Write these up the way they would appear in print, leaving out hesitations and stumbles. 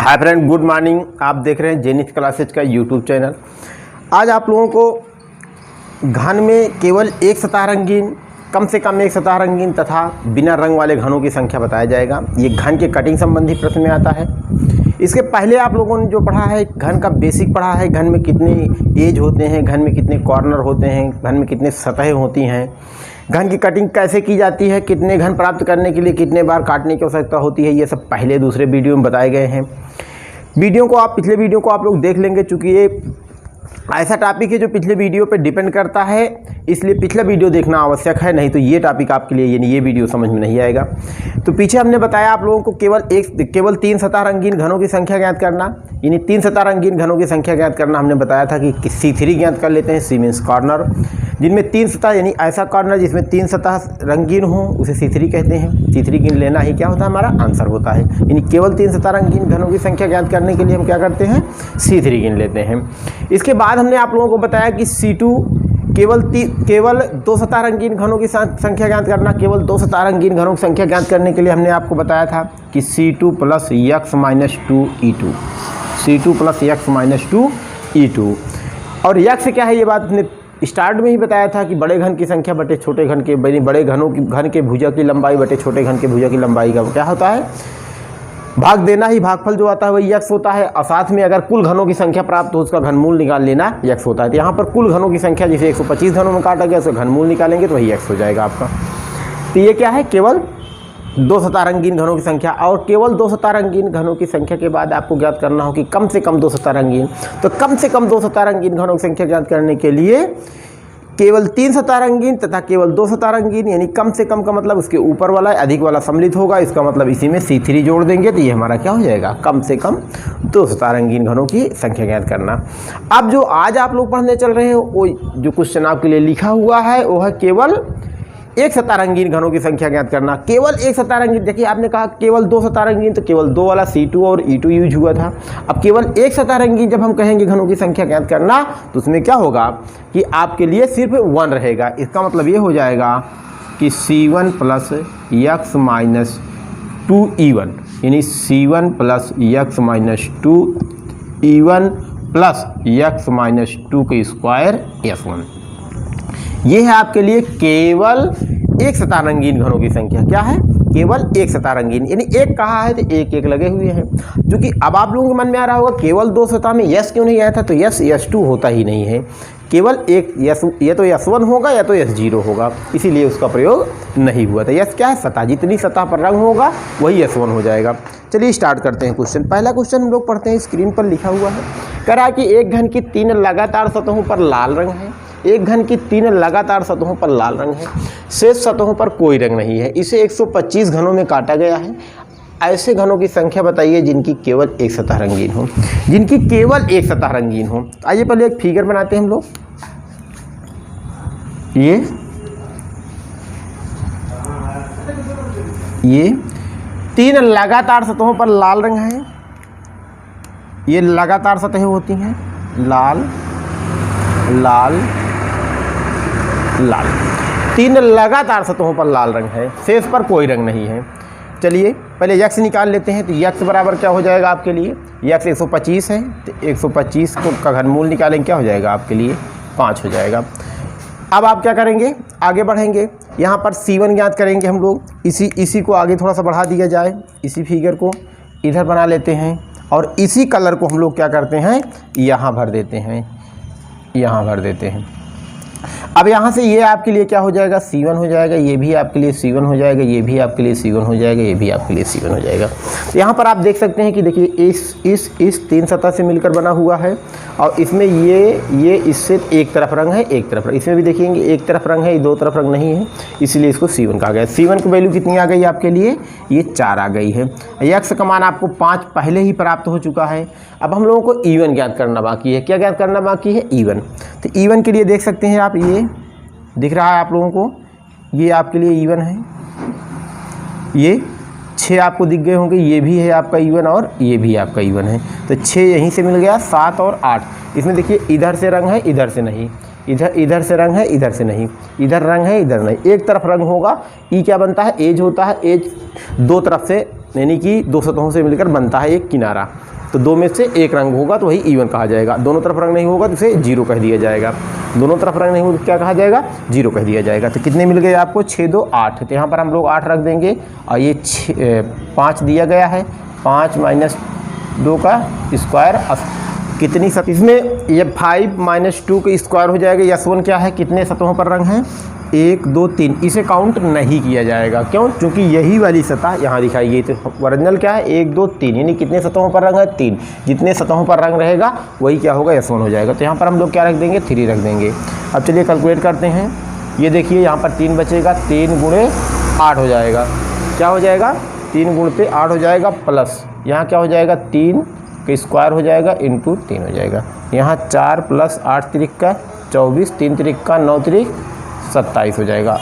Hi friend, good morning. आप देख रहे हैं जेनिथ क्लासेज का यूट्यूब चैनल। आज आप लोगों को घन में केवल एक सतह रंगीन, कम से कम एक सतह रंगीन तथा बिना रंग वाले घनों की संख्या बताया जाएगा। ये घन के कटिंग संबंधी प्रश्न में आता है। इसके पहले आप लोगों ने जो पढ़ा है, घन का बेसिक पढ़ा है। घन में कितने एज होते हैं, घन में कितने कॉर्नर होते हैं, घन में कितने सतहें होती हैं, घन की कटिंग कैसे की जाती है, कितने घन प्राप्त करने के लिए कितने बार काटने की आवश्यकता होती है, ये सब पहले दूसरे वीडियो में बताए गए हैं। पिछले वीडियो को आप लोग देख लेंगे। चूँकि ये ऐसा टॉपिक है जो पिछले वीडियो पे डिपेंड करता है, इसलिए पिछला वीडियो देखना आवश्यक है, नहीं तो ये टॉपिक आपके लिए यानी ये वीडियो समझ में नहीं आएगा। तो पीछे हमने बताया आप लोगों को केवल 3 सतह रंगीन घनों की संख्या ज्ञात करना, यानी 3 सतह रंगीन घनों की संख्या ज्ञात करना। हमने बताया था कि C3 ज्ञात कर लेते हैं, C मीन्स कॉर्नर, जिनमें 3 सतह यानी ऐसा कॉर्नर जिसमें 3 सतह रंगीन हो उसे C3 कहते हैं। C3 गिन लेना ही क्या होता है, हमारा आंसर होता है। यानी केवल 3 सतह रंगीन घनों की संख्या ज्ञात करने के लिए हम क्या करते हैं, C3 गिन लेते हैं। इसके बाद हमने आप लोगों को बताया कि C2 केवल 2 सतह रंगीन घनों की संख्या ज्ञात करना। केवल 2 सतह रंगीन घनों की संख्या ज्ञात करने के लिए हमने आपको बताया था कि C2 + x - 2e2, C2 + x - 2e2। और x क्या है, ये बात हमने स्टार्ट में ही बताया था कि बड़े घन की संख्या बटे छोटे घन के, बड़े घन के भुजा की लंबाई बटे छोटे घन के भुजा की लंबाई का क्या होता है, भाग देना ही भागफल जो आता है वही x होता है। और साथ में अगर कुल घनों की संख्या प्राप्त हो उसका घनमूल निकाल लेना x होता है। तो यहाँ पर कुल घनों की संख्या जैसे 125 घनों में काटा गया, उसका घनमूल निकालेंगे तो वही x हो जाएगा आपका। तो ये क्या है, केवल 2 सतह रंगीन घनों की संख्या। और केवल 2 सतह रंगीन घनों की संख्या के बाद आपको ज्ञात करना हो कि कम से कम 2 सतह रंगीन। तो कम से कम 2 सतह रंगीन घनों की संख्या ज्ञात करने के लिए केवल 3 सतह रंगीन तथा केवल 2 सतह रंगीन, यानी कम से कम का मतलब उसके ऊपर वाला अधिक वाला सम्मिलित होगा। इसका मतलब इसी में C3 जोड़ देंगे तो ये हमारा क्या हो जाएगा, कम से कम 2 सतह रंगीन घनों की संख्या ज्ञात करना। अब जो आज आप लोग पढ़ने चल रहे हो, वो जो क्वेश्चन आपके लिए लिखा हुआ है वो है केवल 1 सतह रंगीन घनों की संख्या ज्ञात करना। केवल 1 सतह रंगीन, देखिए आपने कहा केवल 2 सतह रंगीन, तो केवल 2 वाला C2 और E2 यूज हुआ था। अब केवल 1 सतह रंगीन जब हम कहेंगे घनों की संख्या ज्ञात करना, तो उसमें क्या होगा कि आपके लिए सिर्फ 1 रहेगा। इसका मतलब ये हो जाएगा कि C1 + x - 2e1, यानी C1 + x - 2e1 + x - 2 के स्क्वायर f1। ये है आपके लिए केवल 1 सतह रंगीन घनों की संख्या। क्या है, केवल 1 सतह रंगीन, यानी 1 कहा है तो 1 लगे हुए हैं। क्योंकि अब आप लोगों के मन में आ रहा होगा केवल 2 सतह में यस क्यों नहीं आया था, तो यस S2 होता ही नहीं है। केवल एक यस, या तो S1 होगा या तो S0 होगा, इसीलिए उसका प्रयोग नहीं हुआ था। यस क्या है, सतह, जितनी सतह पर रंग होगा वही S1 हो जाएगा। चलिए स्टार्ट करते हैं क्वेश्चन। पहला क्वेश्चन हम लोग पढ़ते हैं, स्क्रीन पर लिखा हुआ है। कह रहा है कि एक घन की 3 लगातार सतहों पर लाल रंग है। एक घन की 3 लगातार सतहों पर लाल रंग है, शेष सतहों पर कोई रंग नहीं है। इसे 125 घनों में काटा गया है। ऐसे घनों की संख्या बताइए जिनकी केवल 1 सतह रंगीन हो, जिनकी केवल 1 सतह रंगीन हो। आइए पहले एक फिगर बनाते हैं हम लोग। ये 3 लगातार सतहों पर लाल रंग है। ये लगातार सतहें होती हैं, लाल लाल लाल। 3 लगातार सतहों पर लाल रंग है, शेष पर कोई रंग नहीं है। चलिए पहले x निकाल लेते हैं। तो x बराबर क्या हो जाएगा आपके लिए, x 125 है, तो 125 का घनमूल निकालेंगे, क्या हो जाएगा आपके लिए, 5 हो जाएगा। अब आप क्या करेंगे, आगे बढ़ेंगे। यहाँ पर C1 ज्ञात करेंगे हम लोग। इसी को आगे थोड़ा सा बढ़ा दिया जाए, इसी फिगर को इधर बना लेते हैं और इसी कलर को हम लोग क्या करते हैं, यहाँ भर देते हैं, यहाँ भर देते हैं। अब यहाँ से ये आपके लिए क्या हो जाएगा, C1 हो जाएगा, ये भी आपके लिए C1 हो जाएगा, ये भी आपके लिए C1 हो जाएगा, ये भी आपके लिए C1 हो जाएगा। तो यहाँ पर आप देख सकते हैं कि देखिए इस 3 सतह से मिलकर बना हुआ है और इसमें ये इससे एक तरफ रंग है, एक तरफ, इसमें भी देखेंगे एक तरफ रंग है, 2 तरफ रंग नहीं है, इसलिए इसको C1 कहा गया। C1 की वैल्यू कितनी आ गई आपके लिए, ये 4 आ गई है। x का मान आपको 5 पहले ही प्राप्त हो चुका है। अब हम लोगों को E1 ज्ञात करना बाकी है। क्या ज्ञात करना बाकी है, E1। तो E1 के लिए देख सकते हैं आप, ये दिख रहा है आप लोगों को, ये आपके लिए E1 है। ये 6 आपको दिख गए होंगे, ये भी है आपका E1 और ये भी आपका E1 है। तो 6 यहीं से मिल गया, 7 और 8। इसमें देखिए इधर से रंग है, इधर से नहीं, इधर से रंग है, इधर से नहीं, इधर रंग है, इधर नहीं। एक तरफ रंग होगा, ई क्या बनता है, एज होता है। एज 2 तरफ से यानी कि 2 सतहों से मिलकर बनता है एक किनारा। तो दो में से एक रंग होगा तो वही इवन कहा जाएगा। दोनों तरफ रंग नहीं होगा तो उसे जीरो कह दिया जाएगा। दोनों तरफ रंग नहीं होगा तो क्या कहा जाएगा? जीरो कह दिया जाएगा। तो कितने मिल गए आपको? 6 2 8। तो यहाँ पर हम लोग 8 रख देंगे और ये 5 दिया गया है। 5 - 2 का स्क्वायर कितनी इसमें ये 5 - 2 का स्क्वायर हो जाएगा। S1 क्या है? कितने सतहों पर रंग है? 1 2 3। इसे काउंट नहीं किया जाएगा। क्यों? क्योंकि यही वाली सतह यहाँ दिखाई गई। तो ओरिजिनल क्या है? 1 2 3, यानी कितने सतहों पर रंग है? 3। जितने सतहों पर रंग रहेगा वही क्या होगा? S1 हो जाएगा। तो यहाँ पर हम लोग क्या रख देंगे? 3 रख देंगे। अब चलिए कैलकुलेट करते हैं। ये देखिए यहाँ पर 3 बचेगा, 3 × 8 हो जाएगा। क्या हो जाएगा? 3 × 8 हो जाएगा, प्लस यहाँ क्या हो जाएगा? 3 का स्क्वायर हो जाएगा इंटू 3 हो जाएगा। यहाँ 4 + 8 × 3 का 24, 3 × 3 का 9 × 27 हो जाएगा।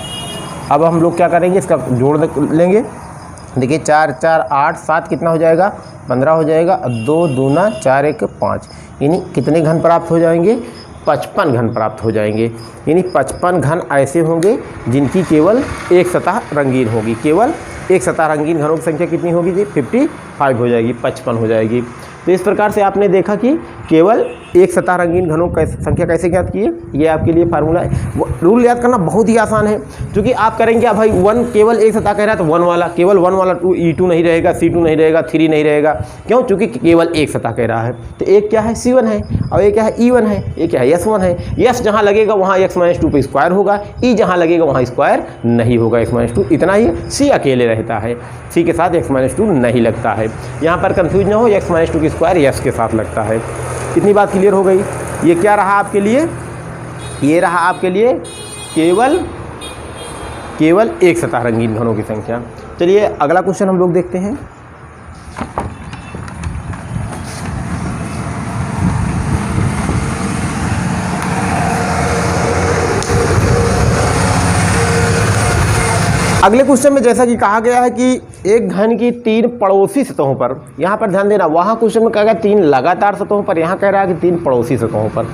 अब हम लोग क्या करेंगे? इसका जोड़ लेंगे। देखिए 4 4 8 7 कितना हो जाएगा? 15 हो जाएगा। 2 दूना 4 1 5, यानी कितने घन प्राप्त हो जाएंगे? 55 घन प्राप्त हो जाएंगे। यानी 55 घन ऐसे होंगे जिनकी केवल एक सतह रंगीन होगी। केवल एक सतह रंगीन घनों की संख्या कितनी होगी जी? 55 हो जाएगी, 55 हो जाएगी। तो इस प्रकार से आपने देखा कि केवल एक सतह रंगीन घनों की संख्या कैसे ज्ञात की है। ये आपके लिए फार्मूला है। रूल याद करना बहुत ही आसान है, क्योंकि आप करेंगे अब भाई 1 केवल एक सतह कह रहा है तो 1 वाला, केवल 1 वाला E2 नहीं रहेगा, C2 नहीं रहेगा, 3 नहीं रहेगा। क्यों? क्योंकि केवल एक सतह कह रहा है। तो एक क्या है? C1 है, और एक क्या है? E1 है, एक क्या है? S1 है। S जहाँ लगेगा वहाँ x - 2 पे स्क्वायर होगा, E जहाँ लगेगा वहाँ स्क्वायर नहीं होगा, x - 2 इतना ही। C अकेले रहता है, C के साथ x - 2 नहीं लगता है। यहाँ पर कंफ्यूज न हो, x - 2 की स्क्वायर S के साथ लगता है। इतनी बात क्लियर हो गई। ये क्या रहा आपके लिए? ये रहा आपके लिए केवल एक सतह रंगीन घनों की संख्या। चलिए अगला क्वेश्चन हम लोग देखते हैं। अगले क्वेश्चन में जैसा कि कहा गया है कि एक घन की 3 पड़ोसी सतहों पर, यहाँ पर ध्यान देना, वहाँ क्वेश्चन में कहा गया 3 लगातार सतहों पर, यहाँ कह रहा है कि 3 पड़ोसी सतहों पर।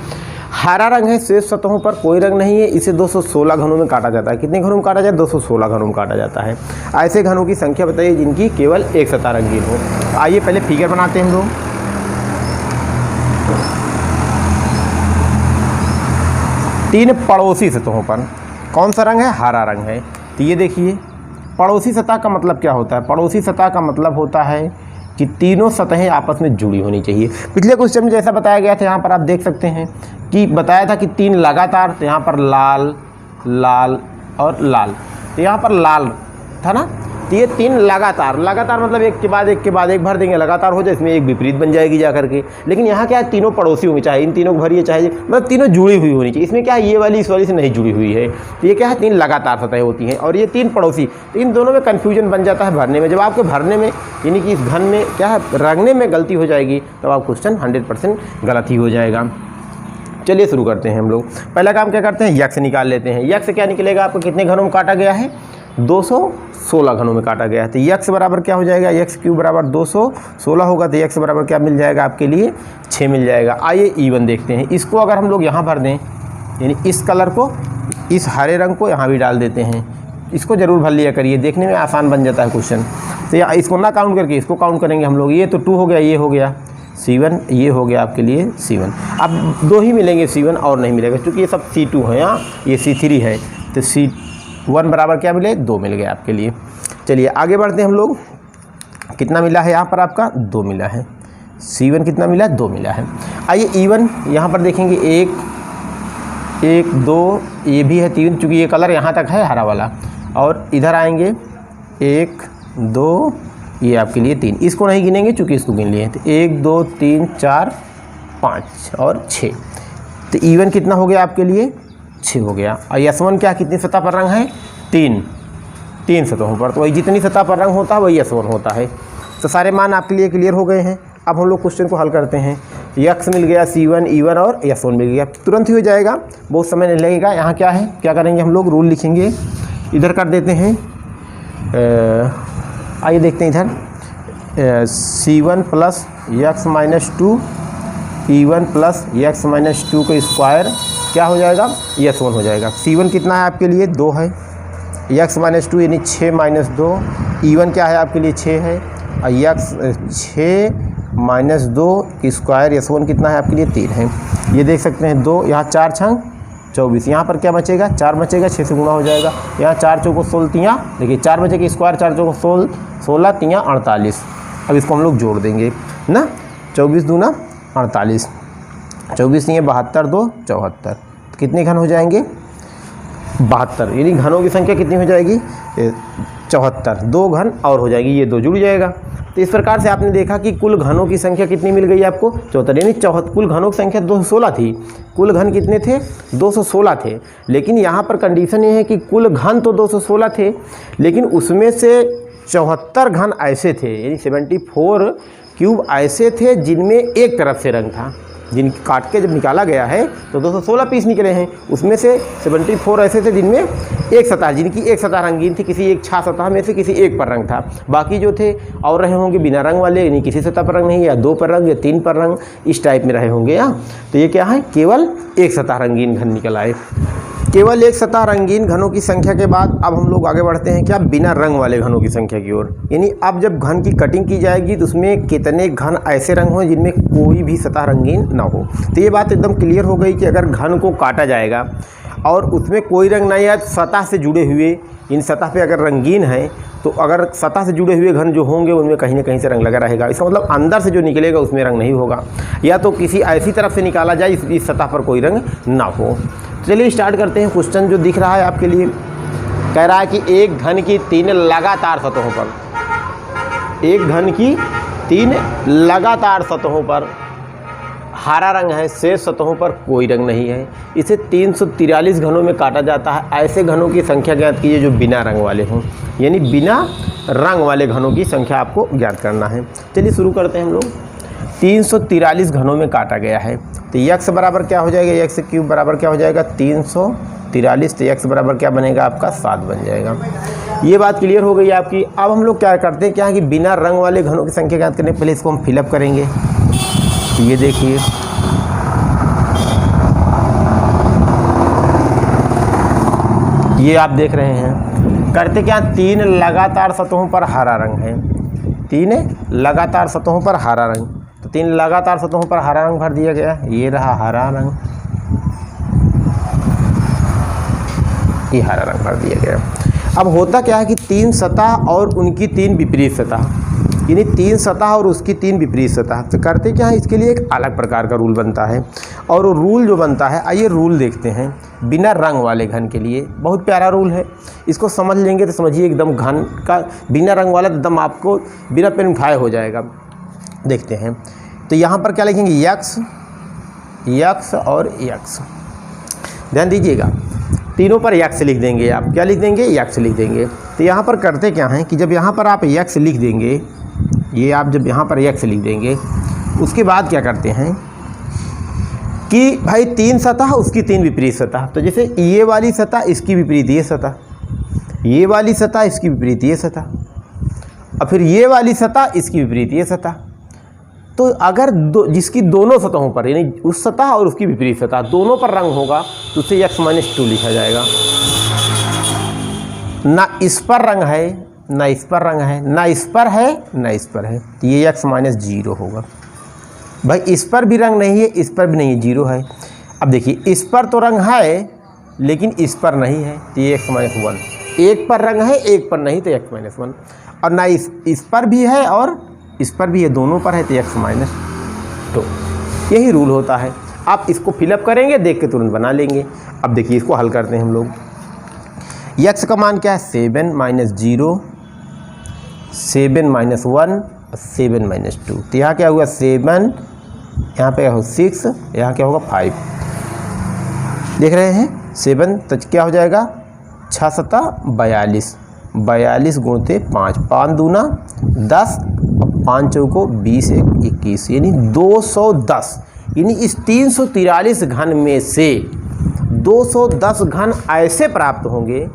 हरा रंग है, शेष सतहों पर कोई रंग नहीं है। इसे 216 घनों में काटा जाता है। कितने घनों में काटा जाता है? 216 घनों में काटा जाता है। ऐसे घनों की संख्या बताइए जिनकी केवल एक सतह रंगीन हो। आइए पहले फिगर बनाते हैं हम लोग। तीन पड़ोसी सतहों पर कौन सा रंग है? हरा रंग है। तो ये देखिए पड़ोसी सतह का मतलब क्या होता है? पड़ोसी सतह का मतलब होता है कि तीनों सतहें आपस में जुड़ी होनी चाहिए। पिछले क्वेश्चन में जैसा बताया गया था, यहाँ पर आप देख सकते हैं कि बताया था कि 3 लगातार, तो यहाँ पर लाल लाल और लाल, तो यहाँ पर लाल था ना। तो ये 3 लगातार, लगातार मतलब एक के बाद एक के बाद एक भर देंगे, लगातार हो जाए, इसमें एक विपरीत बन जाएगी जा करके। लेकिन यहाँ क्या है? तीनों पड़ोसी होंगे, चाहे इन तीनों को भरिए चाहे, मतलब तीनों जुड़ी हुई होनी चाहिए। इसमें क्या है? ये वाली इस वाली से नहीं जुड़ी हुई है। तो ये क्या है? 3 लगातार सतहें होती हैं और ये 3 पड़ोसी। तो इन दोनों में कन्फ्यूजन बन जाता है भरने में। जब आपको भरने में, यानी कि इस घन में क्या है, रंगने में गलती हो जाएगी, तब आप क्वेश्चन 100% गलत ही हो जाएगा। चलिए शुरू करते हैं हम लोग। पहला काम क्या करते हैं? यक्स निकाल लेते हैं। यक्स क्या निकलेगा आपको? कितने घनों में काटा गया है? 216 घनों में काटा गया है। तो यक्स बराबर क्या हो जाएगा? x³ बराबर 216 होगा। तो यक्स बराबर क्या मिल जाएगा आपके लिए? 6 मिल जाएगा। आइए E1 देखते हैं। इसको अगर हम लोग यहाँ भर दें, यानी इस कलर को, इस हरे रंग को यहाँ भी डाल देते हैं। इसको ज़रूर भर लिया करिए, देखने में आसान बन जाता है क्वेश्चन। तो यहाँ इसको ना काउंट करके इसको काउंट करेंगे हम लोग। ये तो 2 हो गया, ये हो गया C1, ये हो गया आपके लिए C1। अब 2 ही मिलेंगे C1 और नहीं मिलेगा, क्योंकि ये सब C2 है, यहाँ ये C3 है। तो C1 बराबर क्या मिले? 2 मिल गया आपके लिए। चलिए आगे बढ़ते हैं हम लोग। कितना मिला है यहाँ पर आपका? 2 मिला है। C1 कितना मिला? 2 मिला है। आइए E1 यहाँ पर देखेंगे, 1 2, ये भी है 3, चूँकि ये कलर यहाँ तक है हरा वाला। और इधर आएंगे 1 2, ये आपके लिए 3, इसको नहीं गिनेंगे चूँकि इसको गिन लिए। तो 1 2 3 4 5 और 6। तो E1 कितना हो गया आपके लिए? 6 हो गया। और S1 क्या, कितनी सतह पर रंग है? 3 सतहों पर। तो वही जितनी सतह पर रंग होता है वही S1 होता है। तो सारे मान आपके लिए क्लियर हो गए हैं। अब हम लोग क्वेश्चन को हल करते हैं। यक्स मिल गया, C1 E1 और S1 मिल गया, तुरंत ही हो जाएगा, बहुत समय नहीं लगेगा। यहाँ क्या है, क्या करेंगे हम लोग? रूल लिखेंगे, इधर कर देते हैं। आइए देखते हैं इधर। C1 plus x minus 2 E1 plus x minus 2 का स्क्वायर क्या हो जाएगा? S1 हो जाएगा। C1 कितना है आपके लिए? 2 है। x माइनस 2 यानी 6 माइनस 2। E1 क्या है आपके लिए? 6 है। और x 6 -2 स्क्वायर S1 कितना है आपके लिए 3 है। ये देख सकते हैं 2, यहाँ 4 छंग 24, यहाँ पर क्या बचेगा 4 बचेगा, 6 से गुणा हो जाएगा। यहाँ 4 चौको 16 तियाँ, देखिए 4 बचेगा स्क्वायर, 4 चौको 16 तियाँ 48। अब इसको हम लोग जोड़ देंगे ना, 24 दूना 48, 24 तियाँ 72, 2 74, कितने घन हो जाएंगे 72, यानी घनों की संख्या कितनी हो जाएगी 74, 2 घन और हो जाएगी, ये 2 जुड़ जाएगा। तो इस प्रकार से आपने देखा कि कुल घनों की संख्या कितनी मिल गई आपको 74, यानी कुल घनों की संख्या 216 थी। कुल घन कितने थे 216 थे, लेकिन यहाँ पर कंडीशन ये है कि कुल घन तो 216 थे, लेकिन उसमें से 74 घन ऐसे थे, यानी 74 क्यूब ऐसे थे जिनमें एक तरफ से रंग था, जिन काट के जब निकाला गया है तो 216 पीस निकले हैं। उसमें से 74 ऐसे थे जिनमें एक सतह, जिनकी एक सतह रंगीन थी, किसी एक छह सतह में से किसी एक पर रंग था। बाकी जो थे और रहे होंगे बिना रंग वाले, यानी किसी सतह पर रंग नहीं, या 2 पर रंग या 3 पर रंग, इस टाइप में रहे होंगे। तो ये क्या है, केवल एक सतह रंगीन घन निकल आए। केवल एक सतह रंगीन घनों की संख्या के बाद अब हम लोग आगे बढ़ते हैं क्या, बिना रंग वाले घनों की संख्या की ओर। यानी अब जब घन की कटिंग की जाएगी तो उसमें कितने घन ऐसे रंग हों जिनमें कोई भी सतह रंगीन ना हो। तो ये बात एकदम क्लियर हो गई कि अगर घन को काटा जाएगा और उसमें कोई रंग नहीं है, सतह से जुड़े हुए इन सतह पे अगर रंगीन है, तो अगर सतह से जुड़े हुए घन जो होंगे उनमें कहीं ना कहीं से रंग लगा रहेगा। इसका मतलब अंदर से जो निकलेगा उसमें रंग नहीं होगा, या तो किसी ऐसी तरफ से निकाला जाए इस सतह पर कोई रंग ना हो। चलिए स्टार्ट करते हैं। क्वेश्चन जो दिख रहा है आपके लिए, कह रहा है कि एक घन की 3 लगातार सतहों पर, एक घन की 3 लगातार सतहों पर हरा रंग है, शेष सतहों पर कोई रंग नहीं है। इसे 343 घनों में काटा जाता है। ऐसे घनों की संख्या ज्ञात कीजिए जो बिना रंग वाले हों, यानी बिना रंग वाले घनों की संख्या आपको ज्ञात करना है। चलिए शुरू करते हैं हम लोग। 343 घनों में काटा गया है, तो x बराबर क्या हो जाएगा, x क्यूब बराबर क्या हो जाएगा 343, तो x बराबर क्या बनेगा आपका 7 बन जाएगा। ये बात क्लियर हो गई आपकी। अब हम लोग क्या करते हैं, क्या है कि बिना रंग वाले घनों की संख्या ज्ञात करने पहले इसको हम फिलअप करेंगे। ये देखिए ये आप देख रहे हैं, करते क्या, 3 लगातार सतहों पर हरा रंग है, 3 लगातार सतहों पर हरा रंग, तो 3 लगातार सतहों पर हरा रंग भर दिया गया। ये रहा हरा रंग, ये हरा रंग भर दिया गया। अब होता क्या है कि 3 सतह और उनकी 3 विपरीत सतह, यानी 3 सतह और उसकी 3 विपरीत सतह, तो करते क्या है, इसके लिए एक अलग प्रकार का रूल बनता है। और वो रूल जो बनता है, आइए रूल देखते हैं बिना रंग वाले घन के लिए। बहुत प्यारा रूल है, इसको समझ लेंगे तो समझिए एकदम घन का बिना रंग वाला एकदम आपको बिना पेन उठाए हो जाएगा। देखते हैं, तो यहाँ पर क्या लिखेंगे, यक्स और यक्स। ध्यान दीजिएगा, तीनों पर यक्स लिख देंगे आप, क्या लिख देंगे, यक्स लिख देंगे। तो यहाँ पर करते क्या हैं कि जब यहाँ पर आप यक्स लिख देंगे, ये आप जब यहाँ पर यक्स लिख देंगे, उसके बाद क्या करते हैं कि भाई 3 सतह उसकी 3 विपरीत सतह, तो जैसे ये वाली सतह इसकी विपरीत ये सतह, ये वाली सतह इसकी विपरीत ये सतह, और फिर ये वाली सतह इसकी विपरीत ये सतह। तो अगर जिसकी दोनों सतहों पर, यानी उस सतह और उसकी विपरीत सतह दोनों पर रंग होगा तो उसे x-2 लिखा जाएगा। ना इस पर रंग है ना इस पर रंग है, ना इस पर है ना इस पर है, तो ये x-0 होगा। भाई इस पर भी रंग नहीं है, इस पर भी नहीं है, 0 है। अब देखिए इस पर तो रंग है लेकिन इस पर नहीं है, तो ये x-1। एक पर रंग है एक पर नहीं, तो x-1। और ना इस पर भी है और इस पर भी है, दोनों पर है, तो x-2। यही रूल होता है। आप इसको फिलअप करेंगे, देख के तुरंत बना लेंगे। अब देखिए इसको हल करते हैं हम लोग। x का मान क्या है, 7 - 0, 7 - 1, 7 - 2। तो यहाँ क्या होगा 7, यहाँ पे हो 6, यहाँ क्या होगा 5। देख रहे हैं 7, तो क्या हो जाएगा 6 × 42, 42 × 5, 5 दूना 10, 5 चौको 20, 21, यानी 210। यानी इस 343 घन में से 210 घन ऐसे प्राप्त होंगे,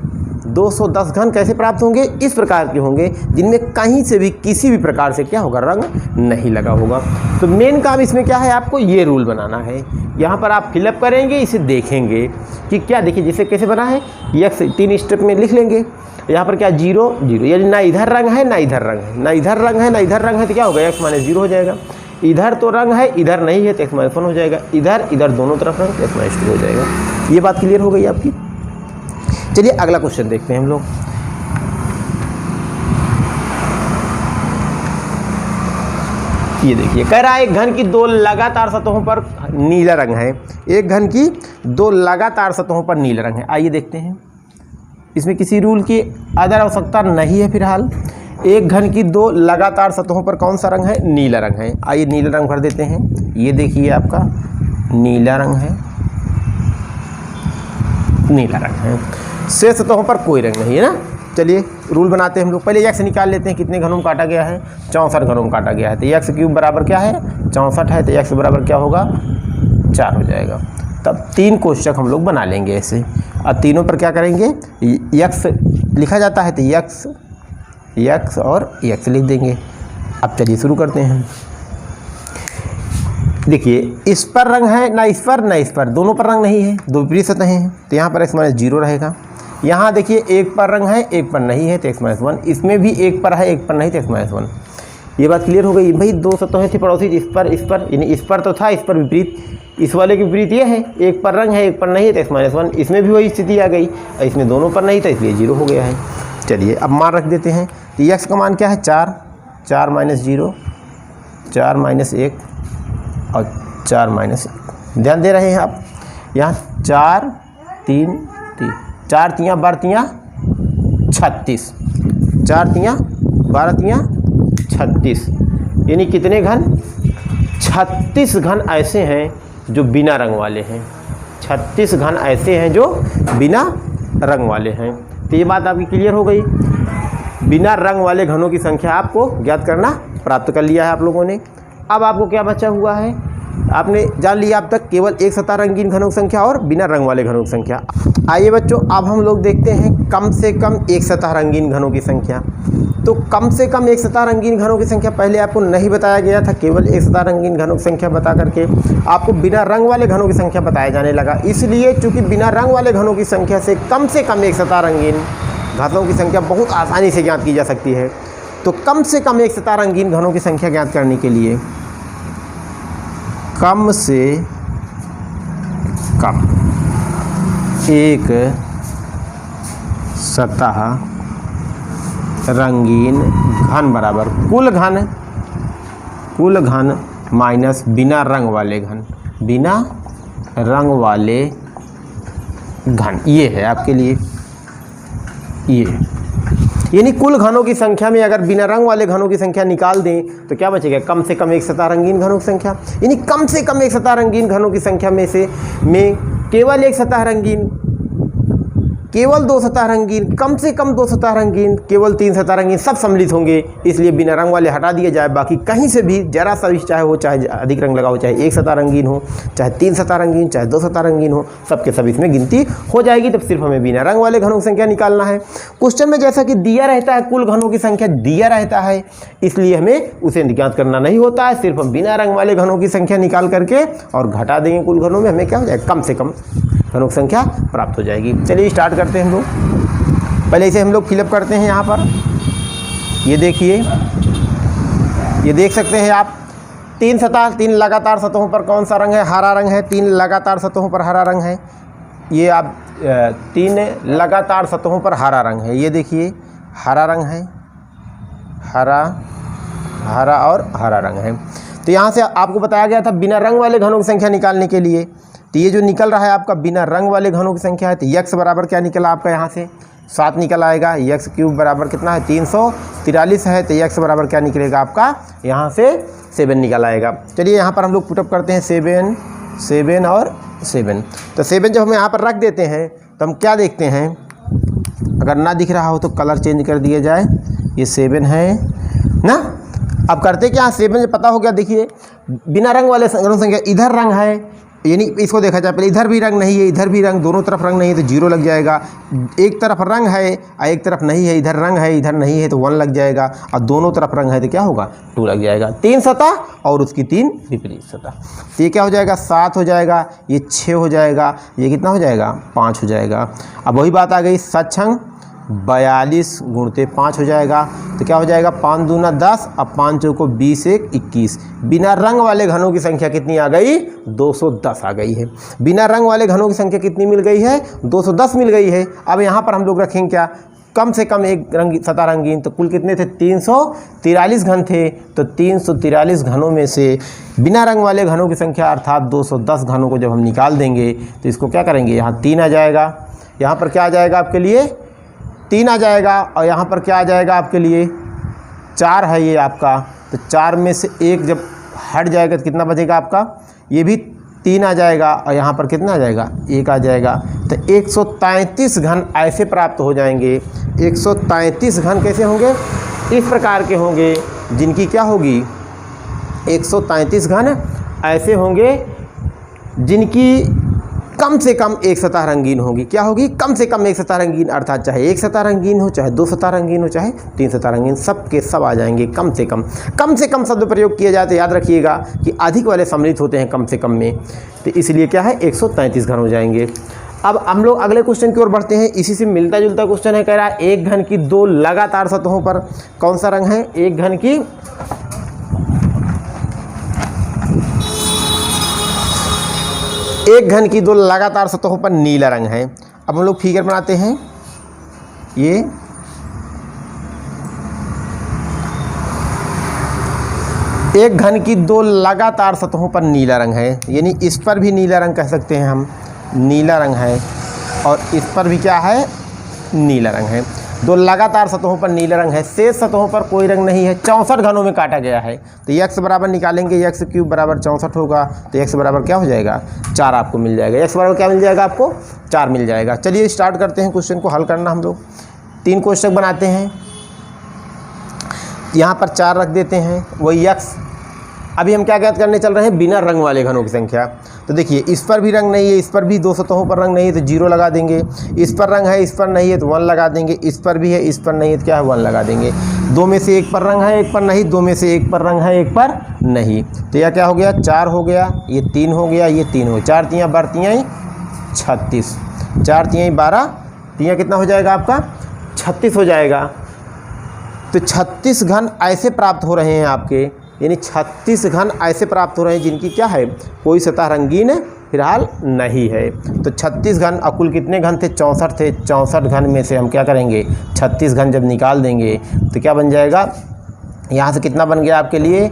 210 घन कैसे प्राप्त होंगे, इस प्रकार के होंगे जिनमें कहीं से भी किसी भी प्रकार से क्या होगा, रंग नहीं लगा होगा। तो मेन काम इसमें क्या है, आपको ये रूल बनाना है। यहाँ पर आप फिलअप करेंगे, इसे देखेंगे कि क्या, देखिए जैसे कैसे बना है, यक्स 3 स्टेप में लिख लेंगे। यहाँ पर क्या 0 0, यानी ना इधर रंग है ना इधर रंग है, ना इधर रंग है ना इधर रंग है, तो क्या होगा x-0 हो जाएगा। इधर तो रंग है, इधर नहीं है तो x-1 हो जाएगा, इधर इधर दोनों तरफ रंग तो x-2 हो जाएगा। ये बात क्लियर हो गई आपकी। चलिए अगला क्वेश्चन देखते हैं हम लोग। ये देखिए, कह रहा है एक घन की दो लगातार सतहों पर नीला रंग है। एक घन की दो लगातार सतहों पर नीला रंग है। आइए देखते हैं, इसमें किसी रूल की अदर आवश्यकता नहीं है फिलहाल। एक घन की दो लगातार सतहों पर कौन सा रंग है? नीला रंग है। आइए नीला रंग भर देते हैं। ये देखिए आपका नीला रंग है, नीला रंग है। शेष सतहों पर कोई रंग नहीं है ना। चलिए रूल बनाते हैं हम लोग। पहले x निकाल लेते हैं, कितने घनों में काटा गया है? 64 घनों में काटा गया है। तो x³ बराबर क्या है? 64 है, तो x बराबर क्या होगा? 4 हो जाएगा। तब 3 कोष्ठक हम लोग बना लेंगे ऐसे। अब तीनों पर क्या करेंगे? x लिखा जाता है तो x और x लिख देंगे। अब चलिए शुरू करते हैं। देखिए इस पर रंग है ना, इस पर ना इस पर, दोनों पर रंग नहीं है, दो विपरीत सतहें हैं, तो यहाँ पर x-0 रहेगा। यहाँ देखिए एक पर रंग है, एक पर नहीं है तो x-1। इसमें भी एक पर है, एक पर नहीं तो x-1। ये बात क्लियर हो गई भाई। दो सतहें थी पड़ोसी, इस पर यानी इस पर तो था, इस पर विपरीत, इस वाले के विपरीत ये है, एक पर रंग है एक पर नहीं है तो x-1। इसमें भी वही स्थिति आ गई, इसमें दोनों पर नहीं था इसलिए 0 हो गया है। चलिए अब मान रख देते हैं। तो x का मान क्या है? 4, 4 - 0, 4 - 1 और 4 - 1। ध्यान दे रहे हैं आप। यहाँ 4 3 3, 4 तियाँ 12 तियाँ 36, 4 तियाँ 12 तियाँ 36, यानी कितने घन? 36 घन ऐसे हैं जो बिना रंग वाले हैं। 36 घन ऐसे हैं जो बिना रंग वाले हैं। तो ये बात आपकी क्लियर हो गई। बिना रंग वाले घनों की संख्या आपको ज्ञात करना प्राप्त कर लिया है आप लोगों ने। अब आपको क्या बचा हुआ है? आपने जान लिया अब तक केवल एक सतह रंगीन घनों की संख्या और बिना रंग वाले घनों की संख्या। आइए बच्चों अब हम लोग देखते हैं कम से कम एक सतह रंगीन घनों की संख्या। तो कम से कम एक सतह रंगीन घनों की संख्या पहले आपको नहीं बताया गया था, केवल एक सतह रंगीन घनों की संख्या बता करके आपको बिना रंग वाले घनों की संख्या बताया जाने लगा। इसलिए चूँकि बिना रंग वाले घनों की संख्या से कम एक सतह रंगीन घनों की संख्या बहुत आसानी से ज्ञात की जा सकती है। तो कम से कम एक सतह रंगीन घनों की संख्या ज्ञात करने के लिए कम से कम एक सतह रंगीन घन बराबर कुल घन माइनस बिना रंग वाले घन, बिना रंग वाले घन। ये है आपके लिए, ये यानी कुल घनों की संख्या में अगर बिना रंग वाले घनों की संख्या निकाल दें तो क्या बचेगा? कम से कम एक सतह रंगीन घनों की संख्या। यानी कम से कम एक सतह रंगीन घनों की संख्या में केवल एक सतह रंगीन, केवल 2 सतह रंगीन, कम से कम 2 सतह रंगीन, केवल 3 सतह रंगीन सब सम्मिलित होंगे। इसलिए बिना रंग वाले हटा दिए जाए, बाकी कहीं से भी जरा सा भी चाहे वो चाहे अधिक रंग लगा हो, चाहे एक सतह रंगीन हो, चाहे 3 सतह रंगीन, चाहे 2 सतह रंगीन हो, सबके सब इसमें गिनती हो जाएगी। तब सिर्फ हमें बिना रंग वाले घनों की संख्या निकालना है। क्वेश्चन में जैसा कि दिया रहता है कुल घनों की संख्या दिया रहता है, इसलिए हमें उसे ज्ञात करना नहीं होता है। सिर्फ हम बिना रंग वाले घनों की संख्या निकाल करके और घटा देंगे कुल घनों में, हमें क्या हो जाएगा? कम से कम घनों की संख्या प्राप्त हो जाएगी। चलिए स्टार्ट करते हैं हम लोग। पहले इसे हम लोग फिलअप करते हैं यहाँ पर। ये देखिए, ये देख सकते हैं आप 3 लगातार सतहों पर कौन सा रंग है? हरा रंग है। 3 लगातार सतहों पर हरा रंग है। ये आप 3 लगातार सतहों पर हरा रंग है। ये देखिए हरा रंग है, हरा और हरा रंग है। तो यहाँ से आपको बताया गया था बिना रंग वाले घनों की संख्या निकालने के लिए। तो ये जो निकल रहा है आपका बिना रंग वाले घनों की संख्या है। तो x बराबर क्या निकला आपका? यहाँ से 7 निकल आएगा। x³ बराबर कितना है? 343 है। तो x बराबर क्या निकलेगा आपका? यहाँ से 7 निकल आएगा। चलिए यहाँ पर हम लोग पुटअप करते हैं 7 और 7। तो 7 जब हम यहाँ पर रख देते हैं तो हम क्या देखते हैं? अगर ना दिख रहा हो तो कलर चेंज कर दिया जाए। ये 7 है ना। अब करते क्या? 7 पता हो गया। देखिए बिना रंग वाले घनों की संख्या, इधर रंग है, यानी इसको देखा जाए पहले, इधर भी रंग नहीं है, इधर भी रंग, दोनों तरफ रंग नहीं है तो 0 लग जाएगा। एक तरफ रंग है और एक तरफ नहीं है, इधर रंग है इधर नहीं है तो 1 लग जाएगा। और दोनों तरफ रंग है तो क्या होगा? 2 लग जाएगा। 3 सतह और उसकी 3 विपरीत सतह। तो ये क्या हो जाएगा? 7 हो जाएगा, ये 6 हो जाएगा, ये कितना हो जाएगा? 5 हो जाएगा। अब वही बात आ गई, सक्षंग 42 गुणते 5 हो जाएगा। तो क्या हो जाएगा, 5 दूना 10, अब 5 चौको 20 एक 21। बिना रंग वाले घनों की संख्या कितनी आ गई, 210 आ गई है। बिना रंग वाले घनों की संख्या कितनी मिल गई है, 210 मिल गई है। अब यहाँ पर हम लोग रखेंगे क्या, कम से कम एक सतह रंगीन। तो कुल कितने थे, 343 घन थे। तो 343 घनों में से बिना रंग वाले घनों की संख्या अर्थात 210 घनों को जब हम निकाल देंगे तो इसको क्या करेंगे, यहाँ 3 आ जाएगा, यहाँ पर क्या आ जाएगा आपके लिए 3 आ जाएगा, और यहाँ पर क्या आ जाएगा आपके लिए 4 है ये आपका। तो 4 में से 1 जब हट जाएगा तो कितना बचेगा आपका, ये भी 3 आ जाएगा, और यहाँ पर कितना आ जाएगा, 1 आ जाएगा। तो 133 घन ऐसे प्राप्त हो जाएंगे। 133 घन कैसे होंगे, इस प्रकार के होंगे जिनकी क्या होगी, 133 घन ऐसे होंगे जिनकी कम से कम एक सतह रंगीन होगी। क्या होगी, कम से कम एक सतह रंगीन, अर्थात चाहे एक सतह रंगीन हो, चाहे 2 सतह रंगीन हो, चाहे 3 सतह रंगीन, सब के सब आ जाएंगे कम से कम। कम से कम शब्द प्रयोग किया जाए तो याद रखिएगा कि अधिक वाले सम्मिलित होते हैं कम से कम में, तो इसलिए क्या है 133 घन हो जाएंगे। अब हम लोग अगले क्वेश्चन की ओर बढ़ते हैं। इसी से मिलता जुलता क्वेश्चन है, कह रहा है एक घन की 2 लगातार सतहों पर कौन सा रंग है, एक घन की घन की 2 लगातार सतहों पर नीला रंग है। अब हम लोग फिगर बनाते हैं, ये एक घन की 2 लगातार सतहों पर नीला रंग है, यानी इस पर भी नीला रंग कह सकते हैं हम, नीला रंग है, और इस पर भी क्या है, नीला रंग है। 2 लगातार सतहों पर नीला रंग है, शेष सतहों पर कोई रंग नहीं है। 64 घनों में काटा गया है। तो x बराबर निकालेंगे, x क्यूब बराबर 64 होगा, तो x बराबर क्या हो जाएगा, 4 आपको मिल जाएगा। x बराबर क्या मिल जाएगा आपको, 4 मिल जाएगा। चलिए स्टार्ट करते हैं क्वेश्चन को हल करना। हम लोग 3 कोष्टक बनाते हैं, यहाँ पर 4 रख देते हैं, वही x। अभी हम क्या ज्ञात करने चल रहे हैं, बिना रंग वाले घनों की संख्या। तो देखिए इस पर भी रंग नहीं है, इस पर भी 2 सतहों पर रंग नहीं है तो 0 लगा देंगे। इस पर रंग है, इस पर नहीं है तो 1 लगा देंगे। इस पर भी है, इस पर नहीं है तो क्या है, 1 लगा देंगे। 2 में से 1 पर रंग है, 1 पर नहीं, 2 में से 1 पर रंग है, 1 पर नहीं। तो यह क्या हो गया, 4 हो गया, ये 3 हो गया, ये 3 हो गया। 4 तियाँ 12 तियाँ 36, 4 तियाँ 12 तियाँ कितना हो जाएगा आपका, 36 हो जाएगा। तो 36 घन ऐसे प्राप्त हो रहे हैं आपके, यानी 36 घन ऐसे प्राप्त हो रहे हैं जिनकी क्या है, कोई सतह रंगीन फिलहाल नहीं है। तो 36 घन, अकुल कितने घन थे, 64 थे। 64 घन में से हम क्या करेंगे, 36 घन जब निकाल देंगे तो क्या बन जाएगा, यहाँ से कितना बन गया आपके लिए,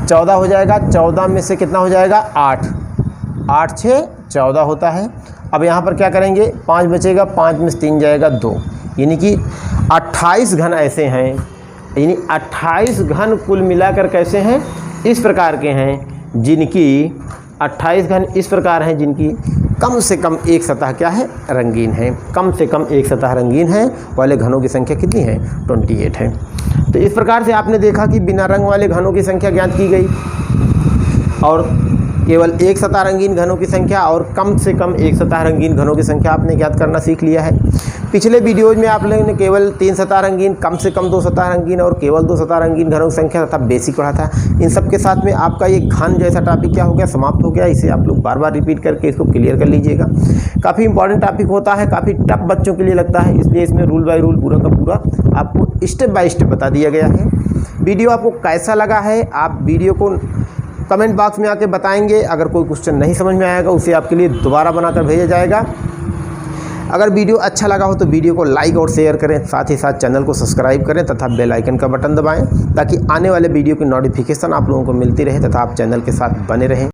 14 हो जाएगा। 14 में से कितना हो जाएगा, 8, 8 6 14 होता है। अब यहाँ पर क्या करेंगे, 5 बचेगा, 5 में से 3 जाएगा 2, यानी कि 28 घन ऐसे हैं, यानी 28 घन कुल मिलाकर कैसे हैं, इस प्रकार के हैं जिनकी 28 घन इस प्रकार हैं जिनकी कम से कम एक सतह क्या है, रंगीन है। कम से कम एक सतह रंगीन है वाले घनों की संख्या कितनी है, 28 है। तो इस प्रकार से आपने देखा कि बिना रंग वाले घनों की संख्या ज्ञात की गई, और केवल एक सतह रंगीन घनों की संख्या और कम से कम एक सतह रंगीन घनों की संख्या आपने ज्ञात करना सीख लिया है। पिछले वीडियोज में आप लोगों ने केवल 3 सतह रंगीन, कम से कम 2 सतह रंगीन और केवल 2 सतह रंगीन घनों की संख्या तथा बेसिक पढ़ा था। इन सब के साथ में आपका ये घन जैसा टॉपिक क्या हो गया, समाप्त हो गया। इसे आप लोग बार बार रिपीट करके इसको क्लियर कर लीजिएगा। काफ़ी इंपॉर्टेंट टॉपिक होता है, काफ़ी टफ बच्चों के लिए लगता है, इसलिए इसमें रूल बाय रूल पूरा का पूरा आपको स्टेप बाय स्टेप बता दिया गया है। वीडियो आपको कैसा लगा है, आप वीडियो को कमेंट बॉक्स में आके बताएंगे। अगर कोई क्वेश्चन नहीं समझ में आएगा उसे आपके लिए दोबारा बनाकर भेजा जाएगा। अगर वीडियो अच्छा लगा हो तो वीडियो को लाइक और शेयर करें, साथ ही साथ चैनल को सब्सक्राइब करें तथा बेल आइकन का बटन दबाएं, ताकि आने वाले वीडियो की नोटिफिकेशन आप लोगों को मिलती रहे तथा आप चैनल के साथ बने रहें।